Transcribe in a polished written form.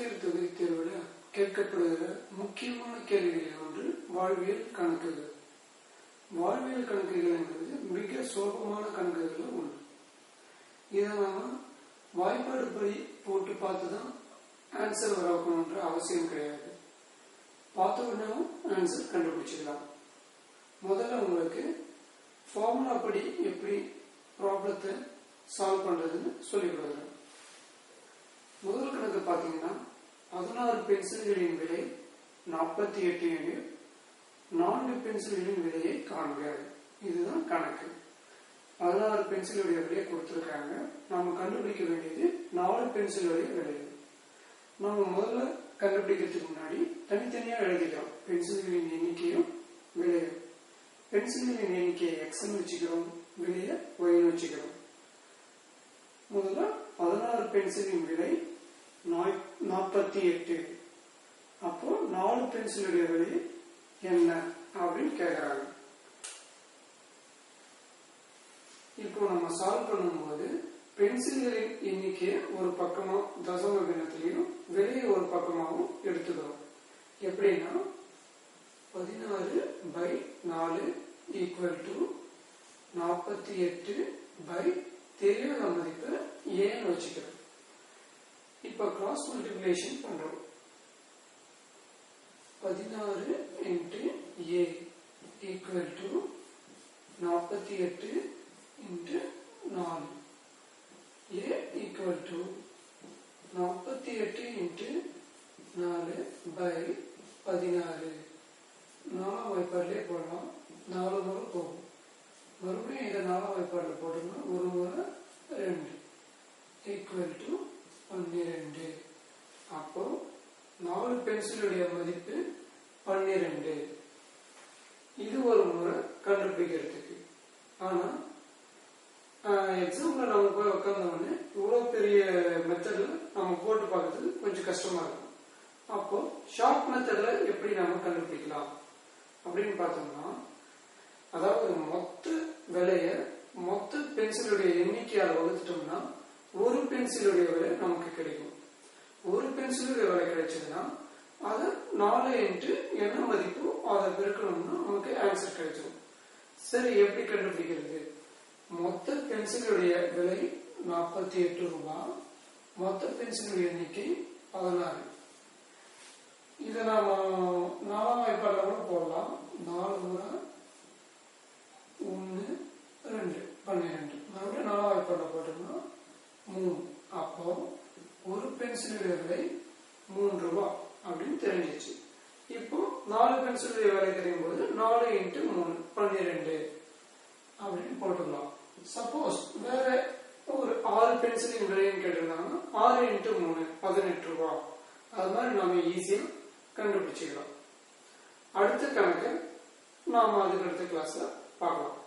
ஆசிரியர் தொகுதி தேர்வில் கேட்கப்படுகிற முக்கியமான கேள்விகளில் ஒன்று வாழ்வியல் கணக்குகள். வாழ்வியல் கணக்குகள் என்பது மிக சுலபமான கணக்குகள் ஒன்று. இதை நாம வாய்ப்பாடு படி போட்டு பார்த்துதான் ஆன்சர் வரணுன்ற அவசியம் கிடையாது. பார்த்த உடனே ஆன்சர் கண்டுபிடிச்சிக்கலாம். முதல்ல உங்களுக்கு ஃபார்முலா படி எப்படி ப்ராப்ளத்தை சால்வ் பண்றதுன்னு சொல்லி கொடுக்குறேன். முதல் கணக்கு பார்த்தீங்கன்னா 16 பென்சில்களின் விலை 48 எனில் 4 பென்சில்களின் விலையை காண்க. இதுதான் கணக்கு. 16 பென்சிலுடைய விலையை கொடுத்துருக்காங்க. நாம கண்டுபிடிக்க வேண்டியது 4 பென்சிலுடைய விலை. நாம முதல்ல கண்டுபிடிக்கிறதுக்கு முன்னாடி தனித்தனியா எழுதிக்கிறோம். பென்சில்களின் எண்ணிக்கையும் விலையும். பென்சில்களின் எண்ணிக்கையை எக்ஸ்ன்னு வச்சுக்கிறோம், விலையை ஒய்ன்னு வச்சுக்கிறோம். முதல்ல 16 பென்சிலின் விலை 48. அப்போ 4 பென்சிலுடைய விலை என்ன அப்படின்னு கேட்கறாங்க. இப்போ நம்ம சால்வ் பண்ணும்போது பென்சில்களின் எண்ணிக்கையை ஒரு பக்கமா தசம பின்னத்திலையும் விலையை ஒரு பக்கமாகவும் எடுத்துக்கிறோம். எப்படின்னா 16/4 = 48 தெரியாத மதிப்பு ஏன்னு வச்சுக்கிறோம். இப்ப கிராஸ் மல்டிபிளேஷன் பண்றோம். 16 × A = 48 × 4. A = 48 × 4/16. 4ஆம் வாய்ப்பாட்டிலே போடலாம். 4 முறை போகும். மறுபடியும் இதை 4ஆம் வாய்ப்பாட்டில் போட்டோம்னா ஒரு முறை 2 = 12. அப்போ 4 பென்சிலுடைய மதிப்பு 12. இது ஒரு முறை கண்டுபிடிக்கிறதுக்கு. ஆனா எக்ஸாம்ல நம்ம போய் உட்கார்ந்தோடனே இவ்வளவு பெரிய மெத்தட்ல நம்ம போட்டு பார்க்கறதுக்கு கொஞ்சம் கஷ்டமா இருக்கும். அப்போ ஷார்ட் மெத்தட்ல எப்படி நம்ம கண்டுபிடிக்கலாம் அப்படின்னு பார்த்தோம்னா, அதாவது மொத்த விலைய மொத்த பென்சிலுடைய எண்ணிக்கையால் வகுத்துட்டோம்னா ஒரு பென்சிலுடைய விலை நமக்கு கிடைக்கும். ஒரு பென்சிலுடைய விலை கிடைச்சதுன்னா அதை 4 × என்ன மதிப்பு அதை பெருக்கணும்னா நமக்கு ஆன்சர் கிடைச்சிடும். சரி, எப்படி கண்டுபிடிக்கிறது? மொத்த பென்சிலுடைய விலை 48 ரூபாய், மொத்த பென்சிலுடைய எண்ணிக்கை 16. இதை நாம 4ஆம் வாய்ப்பாட்டில் கூட போடலாம். 4 முறை 1 2 12. மறுபடியும் 4ஆம் வாய்ப்பாட்டில் போட்டோம்னா 3. அப்போ ஒரு பென்சிலுடைய விலை 3 ரூபாய் அப்படின்னு தெரிஞ்சிச்சு. இப்போ 4 பென்சிலுடைய விலை தெரியும் போது 4 × 3 12 அப்படின்னு போட்டுக்கலாம். சப்போஸ் வேற ஒரு 6 பென்சிலின் விலைன்னு கேட்டிருந்தாங்கன்னா 6 × 3 18 ரூபாய். அது மாதிரி நாம ஈஸியா கண்டுபிடிச்சிக்கலாம். அடுத்த கணக்கு நாம அதுக்கு அடுத்த கிளாஸ்ல பார்க்கலாம்.